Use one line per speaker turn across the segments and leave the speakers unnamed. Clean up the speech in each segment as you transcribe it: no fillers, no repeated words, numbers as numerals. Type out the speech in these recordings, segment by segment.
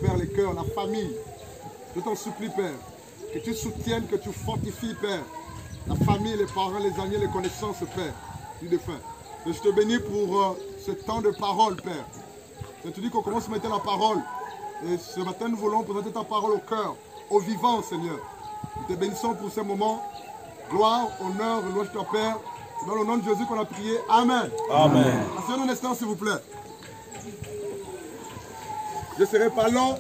Père, les cœurs, la famille. Je t'en supplie, Père, que tu soutiennes, que tu fortifies, Père, la famille, les parents, les amis, les connaissances, Père, du défunt. Et je te bénis pour ce temps de parole, Père. Je te dis qu'on commence maintenant la parole. Et ce matin, nous voulons présenter ta parole au cœur, au vivant, Seigneur. Nous te bénissons pour ce moment. Gloire, honneur, louange à toi, Père. C'est dans le nom de Jésus qu'on a prié. Amen.
Amen.
Asseyez-nous un instant, s'il vous plaît. Je ne serai pas long.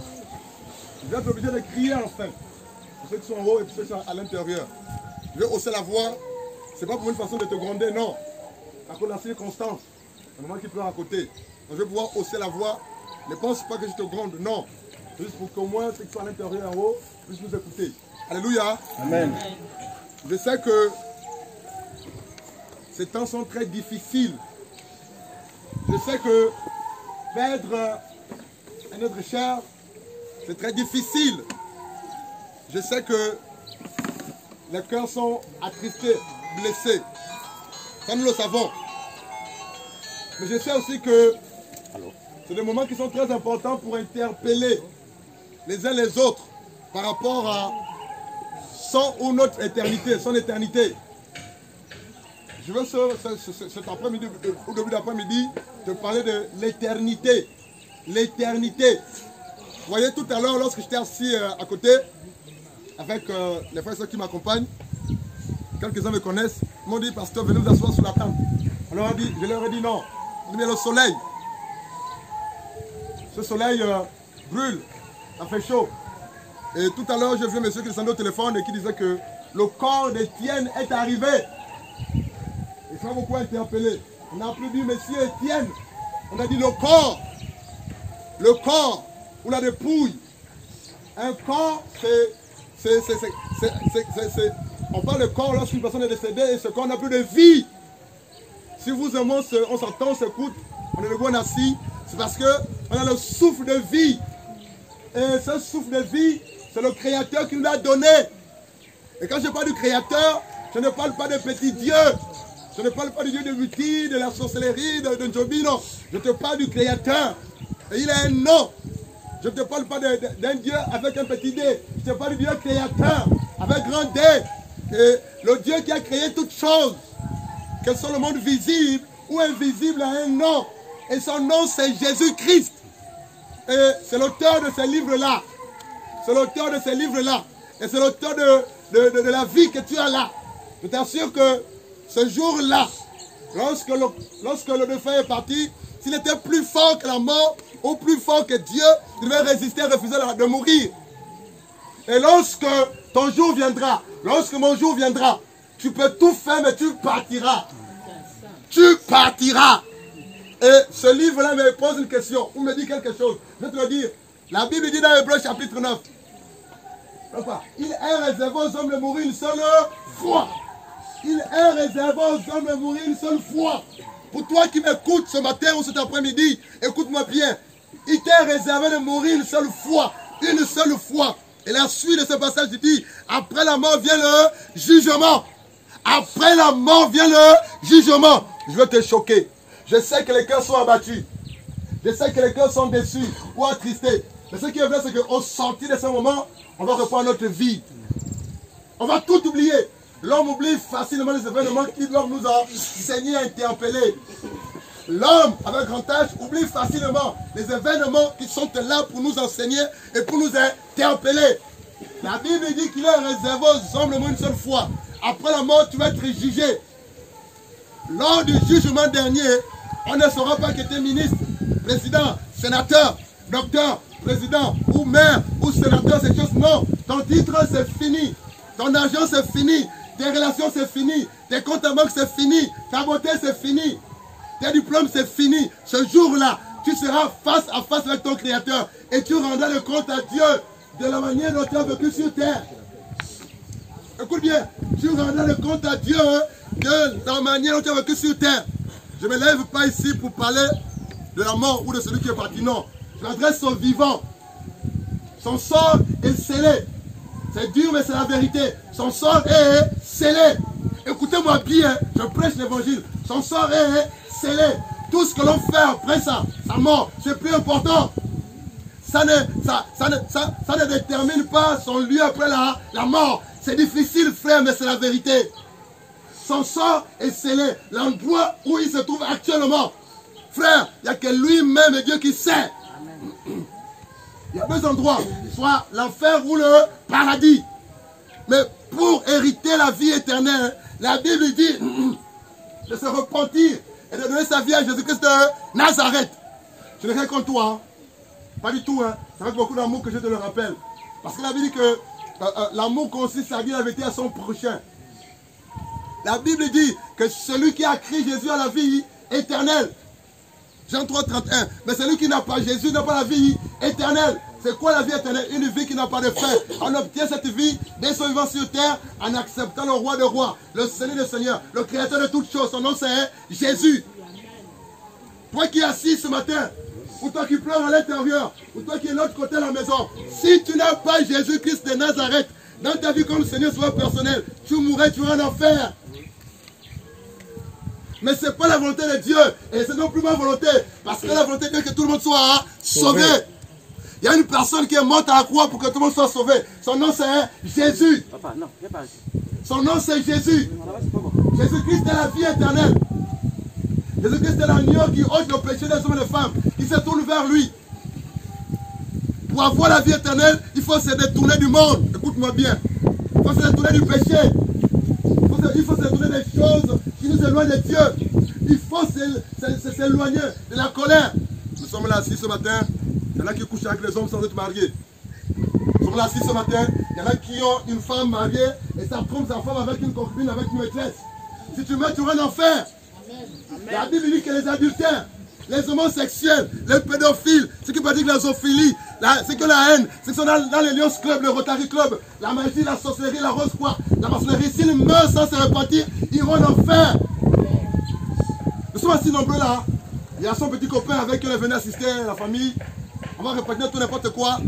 Je vais être obligé de crier enfin. Pour ceux qui sont en haut et pour ceux qui sont à l'intérieur. Je vais hausser la voix. Ce n'est pas pour une façon de te gronder, non. À cause de la circonstance. Un moment qui pleure à côté. Donc je vais pouvoir hausser la voix. Ne pense pas que je te gronde, non. Juste pour qu'au moins ceux qui sont à l'intérieur en haut puissent nous écouter. Alléluia.
Amen.
Je sais que ces temps sont très difficiles. Je sais que perdre un être cher, c'est très difficile. Je sais que les cœurs sont attristés, blessés. Ça, nous le savons. Mais je sais aussi que c'est des moments qui sont très importants pour interpeller les uns les autres par rapport à son ou notre éternité, son éternité. Je veux cet après-midi, au début d'après-midi, te parler de l'éternité. L'éternité. Vous voyez, tout à l'heure, lorsque j'étais assis à côté, avec les frères et sœurs qui m'accompagnent, quelques-uns me connaissent, ils m'ont dit, pasteur, venez vous asseoir sur la table. Je leur ai dit non. Ils m'ont dit, le soleil. Ce soleil brûle, ça fait chaud. Et tout à l'heure, j'ai vu un monsieur qui descendait au téléphone et qui disait que le corps d'Étienne est arrivé. Et ça m'a beaucoup interpellé. On n'a plus dit monsieur Étienne. On a dit le corps. Le corps ou la dépouille. Un corps, on parle de corps lorsqu'une personne est décédée et ce corps n'a plus de vie. Si vous et moi, on s'entend, on s'écoute, on est debout, on est assis, c'est parce qu'on a le souffle de vie. Et ce souffle de vie, c'est le Créateur qui nous l'a donné. Et quand je parle du Créateur, je ne parle pas de petit Dieu. Je ne parle pas du Dieu de Muti, de la sorcellerie, de Njobi, non. Je te parle du Créateur. Et il a un nom. Je ne te parle pas d'un Dieu avec un petit D. Je te parle du Dieu créateur avec grand D. Et le Dieu qui a créé toutes choses. Que soit le monde visible ou invisible a un nom. Et son nom c'est Jésus-Christ. Et c'est l'auteur de ces livres-là. C'est l'auteur de ces livres-là. Et c'est l'auteur de la vie que tu as là. Je t'assure que ce jour-là, lorsque le défunt est parti, s'il était plus fort que la mort, ou plus fort que Dieu, il devait résister et refuser de mourir. Et lorsque ton jour viendra, lorsque mon jour viendra, tu peux tout faire, mais tu partiras. Tu partiras. Et ce livre-là me pose une question, ou me dit quelque chose. Je vais te le dire. La Bible dit dans Hébreux chapitre 9. Il est réservé aux hommes de mourir une seule fois. Il est réservé aux hommes de mourir une seule fois. Pour toi qui m'écoutes ce matin ou cet après-midi, écoute-moi bien. Il t'est réservé de mourir une seule fois. Une seule fois. Et la suite de ce passage dit, après la mort vient le jugement. Après la mort vient le jugement. Je veux te choquer. Je sais que les cœurs sont abattus. Je sais que les cœurs sont déçus ou attristés. Mais ce qui est vrai, c'est qu'au sortir de ce moment, on va reprendre notre vie. On va tout oublier. L'homme oublie facilement les événements qui doivent nous enseigner, interpeller. L'homme, avec grand H, oublie facilement les événements qui sont là pour nous enseigner et pour nous interpeller. La Bible dit qu'il est réservé aux hommes le monde une seule fois. Après la mort, tu vas être jugé. Lors du jugement dernier, on ne saura pas que tu es ministre, président, sénateur, docteur, président, ou maire, ou sénateur, ces choses. Non, ton titre c'est fini. Ton argent c'est fini. Tes relations c'est fini. Tes comptes à banque c'est fini. Ta beauté c'est fini. tes diplômes, c'est fini. Ce jour-là, tu seras face à face avec ton Créateur et tu rendras le compte à Dieu de la manière dont tu as vécu sur terre. Écoute bien, tu rendras le compte à Dieu de la manière dont tu as vécu sur terre. Je ne me lève pas ici pour parler de la mort ou de celui qui est parti. Non, je m'adresse au vivant. Son sort est scellé. C'est dur, mais c'est la vérité. Son sort est scellé. Écoutez-moi bien, je prêche l'évangile. Son sort est scellé. Tout ce que l'on fait après ça, sa mort, c'est plus important. Ça ne détermine pas son lieu après la mort. C'est difficile, frère, mais c'est la vérité. Son sort est scellé. L'endroit où il se trouve actuellement. Frère, il n'y a que lui-même et Dieu qui sait. Il y a deux endroits, soit l'enfer ou le paradis. Mais pour hériter la vie éternelle, la Bible dit de se repentir et de donner sa vie à Jésus-Christ de Nazareth. Je ne rien contre toi, hein. Pas du tout. Hein. C'est avec beaucoup d'amour que je te le rappelle. Parce que la Bible dit que l'amour consiste à dire la vérité à son prochain. La Bible dit que celui qui a créé Jésus a la vie éternelle. Jean 3, 31. Mais celui qui n'a pas Jésus n'a pas la vie éternelle. C'est quoi la vie éternelle? Une vie qui n'a pas de fin. On obtient cette vie dès son vivant sur terre en acceptant le roi des rois, le Seigneur des seigneurs, le créateur de toutes choses. Son nom c'est Jésus. Toi qui es assis ce matin, ou toi qui pleures à l'intérieur, ou toi qui es de l'autre côté de la maison, si tu n'as pas Jésus-Christ de Nazareth dans ta vie comme Seigneur soit personnel, tu mourrais, tu vas en enfer. Mais ce n'est pas la volonté de Dieu. Et c'est non plus ma volonté. Parce que la volonté de Dieu que tout le monde soit sauvé. Il y a une personne qui est morte à la croix pour que tout le monde soit sauvé. Son nom c'est Jésus. Papa, non, son nom c'est Jésus. Jésus-Christ est la vie éternelle. Jésus-Christ est l'agneau qui ôte le péché des hommes et des femmes. Qui se tourne vers lui. Pour avoir la vie éternelle, il faut se détourner du monde. Écoute-moi bien. Il faut se détourner du péché. Il faut se détourner des choses qui nous éloignent de Dieu. Il faut s'éloigner de la colère. Nous sommes là assis ce matin. Il y en a qui couchent avec les hommes sans être mariés. Nous sommes là assis ce matin. Il y en a qui ont une femme mariée et ça trompe sa femme avec une concubine, avec une maîtresse. Si tu meurs, tu vas en enfer. La Bible dit que les adultères, les homosexuels, les pédophiles, ce qui veut dire la zoophilie, c'est que la haine, c'est que sont dans les Lions Club, le Rotary Club, la magie, la sorcellerie, la rose croix, la maçonnerie, s'ils meurent sans se repentir, ils iront en enfer. Nous sommes assis nombreux là. Il y a son petit copain avec qui on est venu assister, la famille. On va repartir tout n'importe quoi.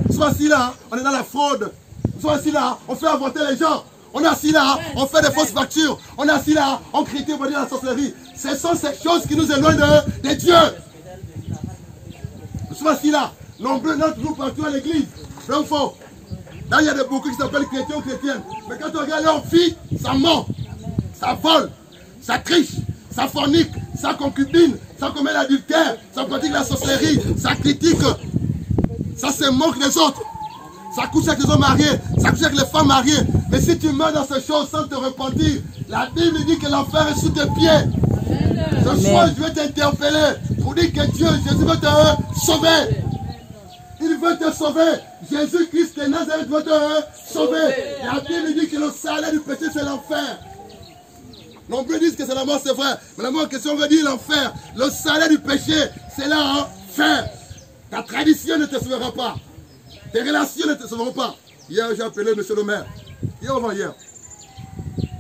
Nous sommes assis là, on est dans la fraude. Nous sommes assis là, on fait avorter les gens. On est assis là, on fait des fausses factures. On est assis là, on critique, on va dire la sorcellerie. Ce sont ces choses qui nous éloignent de Dieu. Nous sommes assis là, nombreux, non, toujours partout à l'église. Vrai ou faux? Là, il y a beaucoup qui s'appellent chrétiens ou chrétiennes. Mais quand on regarde leur vie, ça ment, ça vole, ça triche, ça fornique, ça concubine, ça commet l'adultère, ça pratique la sorcellerie, ça critique, ça se moque des autres. Ça couche avec les hommes mariés, ça couche avec les femmes mariées. Mais si tu meurs dans ces choses sans te repentir, la Bible dit que l'enfer est sous tes pieds. Ce soir, je vais t'interpeller pour dire que Dieu, Jésus veut te sauver. Il veut te sauver. Jésus-Christ de Nazareth veut te sauver. La Bible dit que le salaire du péché, c'est l'enfer. Nombreux disent que c'est la mort, c'est vrai. Mais la mort, qu'est-ce qu'on veut dire l'enfer? Le salaire du péché, c'est l'enfer. Ta tradition ne te sauvera pas. Tes relations ne te sauveront pas. Hier, j'ai appelé monsieur le maire. Hier avant hier.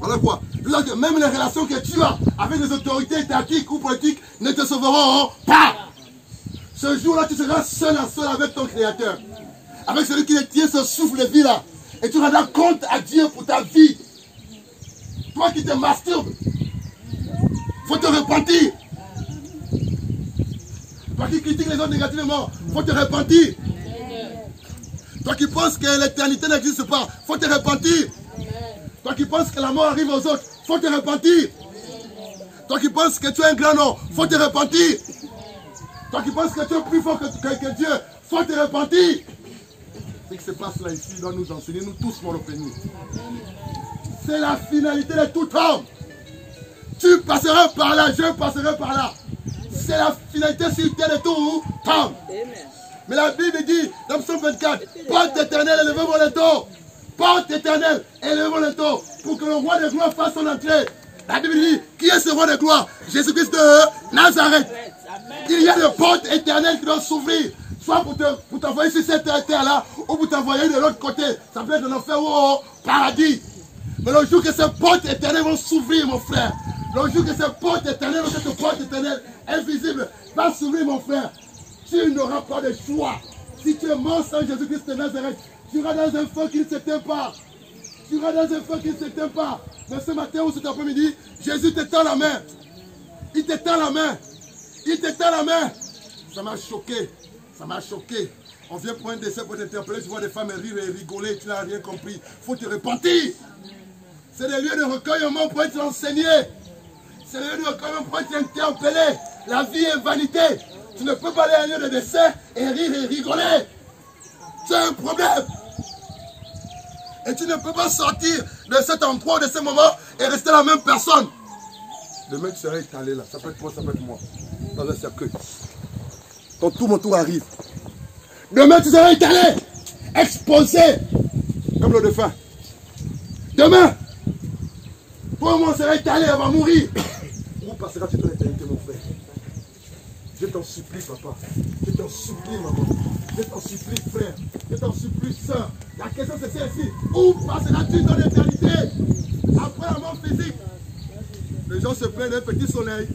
Voilà quoi. Même les relations que tu as avec les autorités étatiques ou politiques ne te sauveront pas. Ce jour-là, tu seras seul à seul avec ton Créateur. Avec celui qui tient ce souffle de vie là. Et tu rendras compte à Dieu pour ta vie. Toi qui te masturbes, il faut te repentir. Toi qui critiques les autres négativement, il faut te repentir. Toi qui penses que l'éternité n'existe pas, il faut te repentir. Toi qui penses que la mort arrive aux autres, il faut te repentir. Toi qui penses que tu es un grand homme, il faut te repentir. Toi qui penses que tu es plus fort que Dieu, il faut te repentir. Ce qui se passe là ici, il doit nous enseigner, nous tous monopénies. C'est la finalité de tout homme. Tu passeras par là, je passerai par là. C'est la finalité sur terre de tout homme. Mais la Bible dit, dans Psaume 24, porte éternelle, élevez vos linteaux. Porte éternelle, élevez vos linteaux. Pour que le roi de gloire fasse son entrée. La Bible dit, qui est ce roi de gloire? Jésus-Christ de Nazareth. Il y a des portes éternelles qui doivent s'ouvrir. Soit pour t'envoyer sur cette terre-là, ou pour t'envoyer de l'autre côté. Ça peut être un enfer ou au paradis. Mais le jour que ces portes éternelles vont s'ouvrir, mon frère, le jour que ces portes éternelles, cette porte éternelle invisible va s'ouvrir, mon frère, tu n'auras pas de choix. Si tu es mort sans Jésus-Christ de Nazareth, tu iras dans un feu qui ne s'éteint pas. Tu iras dans un feu qui ne s'éteint pas. Mais ce matin ou cet après-midi, Jésus t'étend la main. Il t'étend la main. Il t'étend la main. Ça m'a choqué. Ça m'a choqué. On vient pour un décès pour t'interpeller. Tu vois des femmes rire et rigoler. Tu n'as rien compris. Il faut te repentir. C'est des lieux de recueillement pour être enseigné. C'est des lieux de recueillement pour être interpellé. La vie est vanité. Tu ne peux pas aller à un lieu de décès et rire et rigoler. C'est un problème. Et tu ne peux pas sortir de cet endroit, de ce moment et rester la même personne. Demain, tu seras étalé là. Ça peut être toi, ça peut être moi. Dans un cercueil. Quand tout mon tour arrive. Demain, tu seras étalé. Exposé. Comme le défunt. Demain. Toi, moi, on sera étalé. On va mourir. Où passeras-tu ton éternité, mon frère? Je t'en supplie, papa. Je t'en supplie, maman. Je t'en supplie, frère. Je t'en supplie, soeur. La question c'est celle-ci. Où passeras-tu ton éternité? Après la mort physique. Les gens se plaignent d'un petit soleil.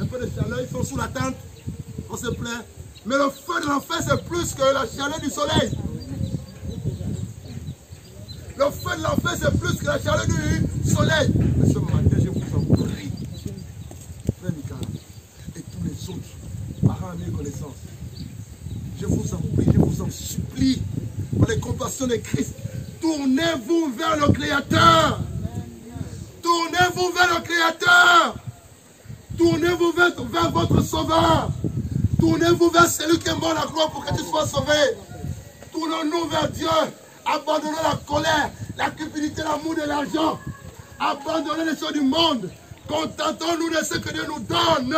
Un peu de chaleur, ils sont sous la tente. On se plaint. Mais le feu de l'enfer, c'est plus que la chaleur du soleil. Le feu de l'enfer, c'est plus que la chaleur du soleil. Mais ce matin, je vous en prie. Frère Mika et tous les autres, parents, amis et connaissances, je vous en prie, je vous en supplie, par les compassions de Christ, tournez-vous vers le Créateur. Tournez-vous vers le Créateur. Tournez-vous vers votre Sauveur. Tournez-vous vers celui qui est mort la gloire pour que tu sois sauvé. Tournons-nous vers Dieu. Abandonnons la colère, la cupidité, l'amour de l'argent. Abandonnez les choses du monde. Contentons-nous de ce que Dieu nous donne.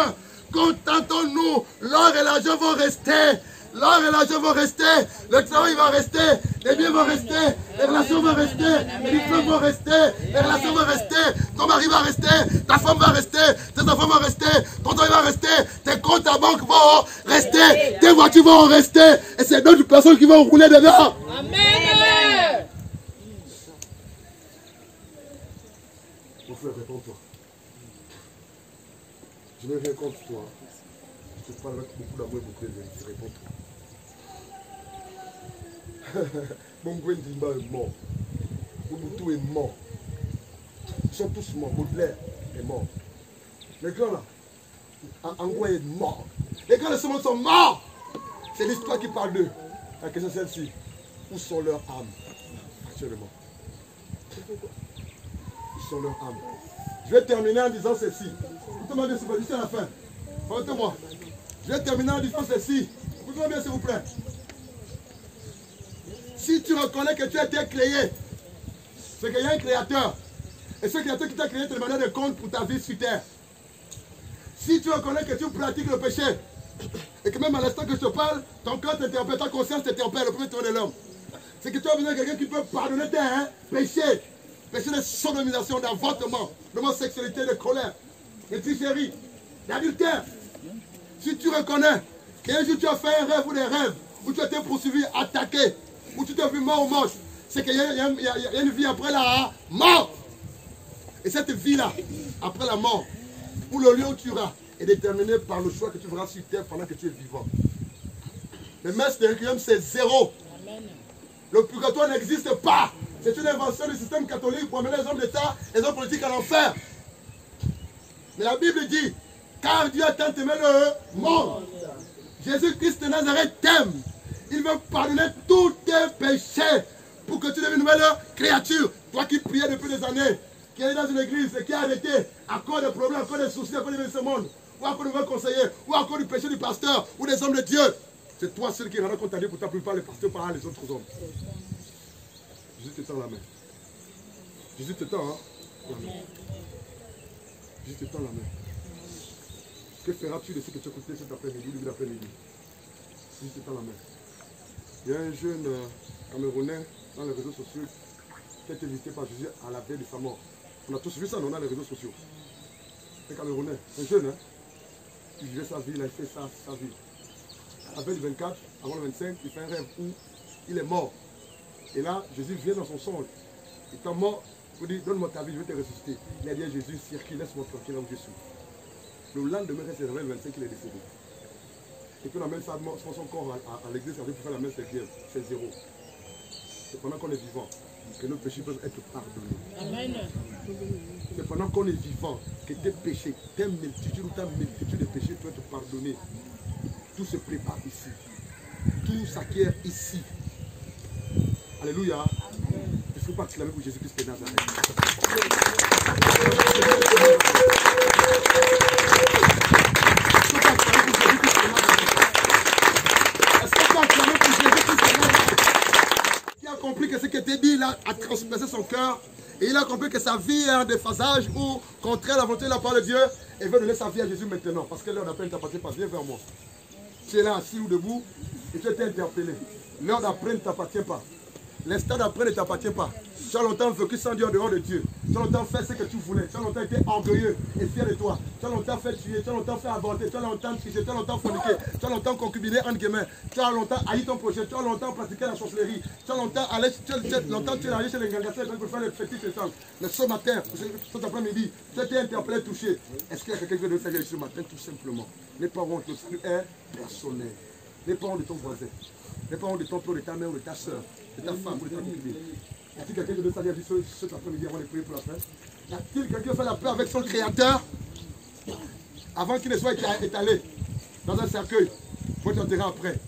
Contentons-nous. L'or et l'argent vont rester. L'or et l'argent vont rester. Le travail va rester. Les biens vont rester. Les relations vont rester. Les diplômes vont rester. Les relations vont rester. Ton mari va rester. Ta femme va rester. Tes enfants vont rester. Ton travail va rester. Tes comptes à banque vont rester. Tes voitures vont rester. Et c'est d'autres personnes qui vont rouler dedans. Amen. Mon frère, réponds-toi. Je n'ai rien contre toi. Je te parle avec beaucoup d'amour et beaucoup de vérité. Réponds-toi. Mon Gwendimba est mort. Mobutu est mort. Ils sont tous morts. Baudelaire est mort. Les grands là, Angwa est mort. Les grands de ce monde sont morts. C'est l'histoire qui parle d'eux. La question est celle-ci. Où sont leurs âmes actuellement? Où sont leurs âmes? Je vais terminer en disant ceci. Écoutez-moi bien, c'est à la fin. Écoutez-moi. Je vais terminer en disant ceci. Écoutez-moi bien, s'il vous plaît. Si tu reconnais que tu as été créé, c'est qu'il y a un créateur. Et ce créateur qui t'a créé te demande des comptes pour ta vie sur terre. Si tu reconnais que tu pratiques le péché, et que même à l'instant que je te parle, ton cœur t'interpelle, ta conscience t'interpelle, le premier tour de l'homme. C'est que tu as besoin de quelqu'un qui peut pardonner tes péchés. Péché de sodomisation, d'avortement, d'homosexualité, de colère, de tricherie, d'adultère. Si tu reconnais qu'un jour tu as fait un rêve ou des rêves, où tu as été poursuivi, attaqué, où tu t'es vu mort ou moche, c'est qu'il y a une vie après la mort. Et cette vie-là, après la mort, pour le lieu où tu iras, est déterminée par le choix que tu feras sur terre pendant que tu es vivant. Le messe de Requiem, c'est zéro. Le purgatoire n'existe pas. C'est une invention du système catholique pour amener les hommes d'État et les hommes politiques à l'enfer. Mais la Bible dit, car Dieu a tant aimé le monde. Jésus-Christ de Nazareth t'aime. Il veut pardonner tous tes péchés pour que tu deviennes une nouvelle créature. Toi qui priais depuis des années, qui est dans une église et qui a arrêté à cause des problèmes, à cause des soucis, à cause de ce monde, ou à cause de mauvais conseillers, ou à cause du péché du pasteur, ou des hommes de Dieu. C'est toi seul qui rendra compte à Dieu pour ta plupart les pasteurs par les autres hommes. Jésus te tend la main. Jésus te tend, hein? La main. Jésus te tend la main. Que feras-tu de ce que tu as écouté cet après-midi, début d'après-midi? Jésus te tend la main. Il y a un jeune Camerounais dans les réseaux sociaux qui a été visité par Jésus à la veille de sa mort. On a tous vu ça, on a les réseaux sociaux. Un Camerounais, un jeune, hein, il vivait sa vie, il a fait ça, sa vie. Après le 24, avant le 25, il fait un rêve où il est mort. Et là, Jésus vient dans son songe. Étant mort, il dit, donne-moi ta vie, je vais te ressusciter. Il a dit à Jésus, circule, laisse-moi tranquille là où je suis. Le lendemain, c'est le 25 qu'il est décédé. Et puis on amène son corps à l'église pour faire la messe c'est zéro. C'est pendant qu'on est vivant que nos péchés peuvent être pardonnés. Amen. C'est pendant qu'on est vivant que tes péchés, tes multitudes ou ta multitude de péchés peuvent être pardonnés. Tout se prépare ici. Tout s'acquiert ici. Alléluia. Il ne faut pas acclamer pour Jésus-Christ de Nazareth. Il a compris que ce qui était dit, il a transpercé son cœur. Et il a compris que sa vie est un déphasage ou contraire à la volonté de la parole de Dieu. Et veut donner sa vie à Jésus maintenant. Parce que l'heure d'après ne t'appartient pas. Viens vers moi. Tu es là assis ou debout et tu as été interpellé. L'heure d'après ne t'appartient pas. L'instant d'après ne t'appartient pas. Tu as longtemps vécu sans Dieu en dehors de Dieu. Tu as longtemps fait ce que tu voulais. Tu as longtemps été orgueilleux et fier de toi. Tu as longtemps fait tuer. Tu as longtemps fait avorter. Tu as longtemps tricher. Tu as longtemps forniquer. Tu as longtemps concubiné entre gamins. Tu as longtemps haï ton projet. Tu as longtemps pratiqué la sorcellerie. Tu as longtemps allé, tu es allé chez les gangasseurs pour faire les fétiches et sang. Mais ce matin, cet après-midi, tu as été interpellé, touché. Est-ce qu'il y a quelqu'un qui veut donner sa vie ce matin? Tout simplement. Les parents, le salut est personnel. Les parents de ton voisin. Les parents de ton père, de ta mère ou de ta soeur, de ta femme ou de ta copine. Y a-t-il quelqu'un qui veut saluer cet après-midi avant de prier pour la paix? Y a-t-il quelqu'un qui veut faire la paix avec son Créateur avant qu'il ne soit étalé dans un cercueil pour être enterré après?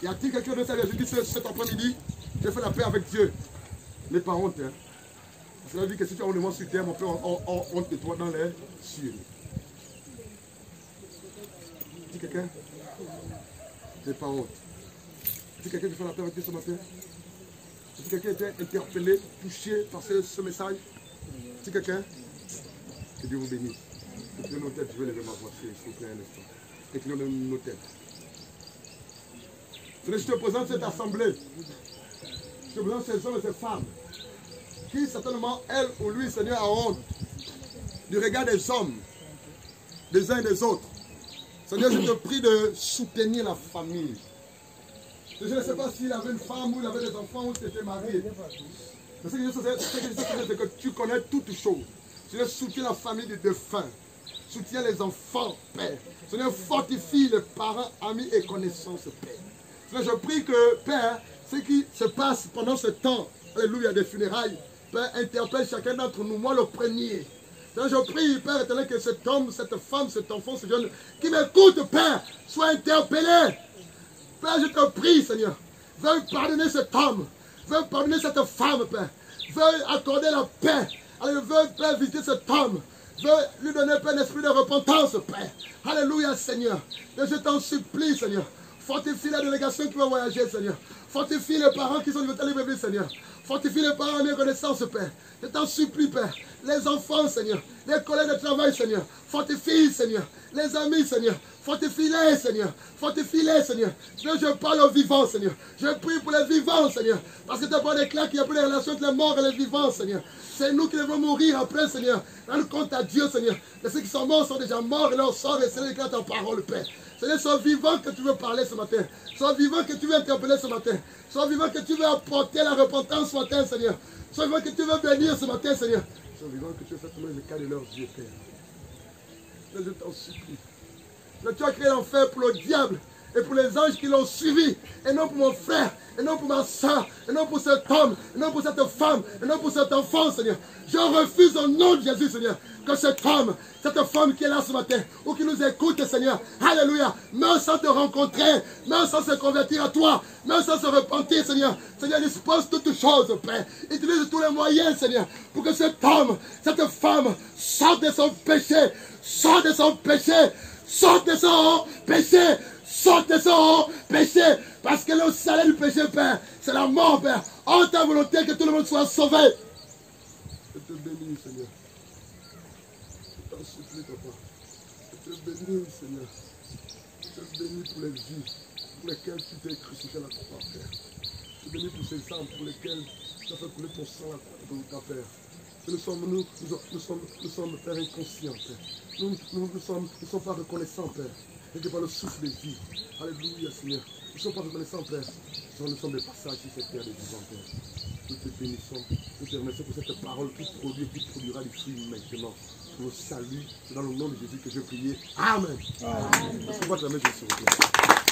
Y a-t-il quelqu'un qui veut saluer Jésus cet après-midi? Je fais la paix avec Dieu. Mais pas honte. Hein? Cela dit que si tu as honte de moi sur terre, mon Père a honte de toi dans les cieux. Dis quelqu'un? N'aie pas honte. Si quelqu'un qui fait la paix avec Dieu ce matin, si quelqu'un était interpellé, touché par ce message, si quelqu'un, que Dieu vous bénisse. Inclinons nos têtes, je vais lever ma voix, s'il vous plaît, un instant. Inclinons nos têtes. Je te présente cette assemblée. Je te présente ces hommes et ces femmes qui, certainement, elle ou lui, Seigneur, a honte du regard des hommes, des uns et des autres. Seigneur, je te prie de soutenir la famille. Je ne sais pas s'il avait une femme ou il avait des enfants ou s'il était marié. Mais ce que je sais, c'est que tu connais toutes choses. Seigneur, soutiens la famille des défunts. Soutiens les enfants, Père. Seigneur, fortifie les parents, amis et connaissances, Père. Seigneur, je prie que, Père, ce qui se passe pendant ce temps, alléluia, des funérailles, Père, interpelle chacun d'entre nous, moi le premier. Seigneur, je prie, Père éternel, que cet homme, cette femme, cet enfant, ce jeune, qui m'écoute, Père, soit interpellé. Père, je te prie, Seigneur, veuille pardonner cet homme, veuille pardonner cette femme, Père, veuille accorder la paix, allez, veuille, Père, visiter cet homme, veuille lui donner, Père, un esprit de repentance, Père. Alléluia, Seigneur. Et je t'en supplie, Seigneur, fortifie la délégation qui va voyager, Seigneur. Fortifie les parents qui sont du bébé, Seigneur. Fortifie les parents à mes connaissances, Père. Je t'en supplie, Père. Les enfants, Seigneur. Les collègues de travail, Seigneur. Fortifie, Seigneur. Les amis, Seigneur. Fortifie-les, Seigneur. Fortifie-les, Seigneur. Seigneur, je parle aux vivants, Seigneur. Je prie pour les vivants, Seigneur. Parce que tu as pas déclaré qu'il n'y a plus de relation entre les morts et les vivants, Seigneur. C'est nous qui devons mourir après, Seigneur. Rends compte à Dieu, Seigneur. Et ceux qui sont morts sont déjà morts et leur sort, et c'est déclare ta parole, Père. Seigneur, sois vivant que tu veux parler ce matin. Sois vivant que tu veux interpeller ce matin. Sois vivant que tu veux apporter la repentance ce matin, Seigneur. Sois vivant que tu veux bénir ce matin, Seigneur. Sois vivant que tu veux faire tomber le cas de leurs yeux, Père. Je t'en supplie. Tu as créé l'enfer pour le diable et pour les anges qui l'ont suivi. Et non pour mon frère, et non pour ma soeur, et non pour cet homme, et non pour cette femme, et non pour cet enfant, Seigneur. Je refuse au nom de Jésus, Seigneur, que cet homme, cette femme qui est là ce matin, ou qui nous écoute, Seigneur, alléluia, même sans te rencontrer, même sans se convertir à toi, même sans se repentir, Seigneur. Seigneur, dispose toutes choses, Père. Utilise tous les moyens, Seigneur, pour que cet homme, cette femme, sorte de son péché, sorte de son péché, sorte de son péché, sorte de son péché, parce que le salaire du péché, Père, c'est la mort, Père. En ta volonté que tout le monde soit sauvé. Je te bénis, Seigneur. Je t'en supplie, papa. Je te bénis, Seigneur. Je te bénis pour les vies pour lesquelles tu t'es crucifié à la croix, Père. Je te bénis pour ces âmes pour lesquelles tu as fait couler ton sang à la croix de ta Père. Nous sommes, Père, inconscients, Père. Nous ne sommes pas reconnaissants, Père. Et que par le souffle de vie. Alléluia, Seigneur. Nous ne sommes pas reconnaissants, Père. Nous sommes des passages sur cette terre de vivant, Père. Nous te bénissons. Nous te remercions pour cette parole qui produit et qui produira du fruit maintenant. Nous saluons. C'est dans le nom de Jésus que je prie. Amen. Amen. Merci, votre main, Jésus.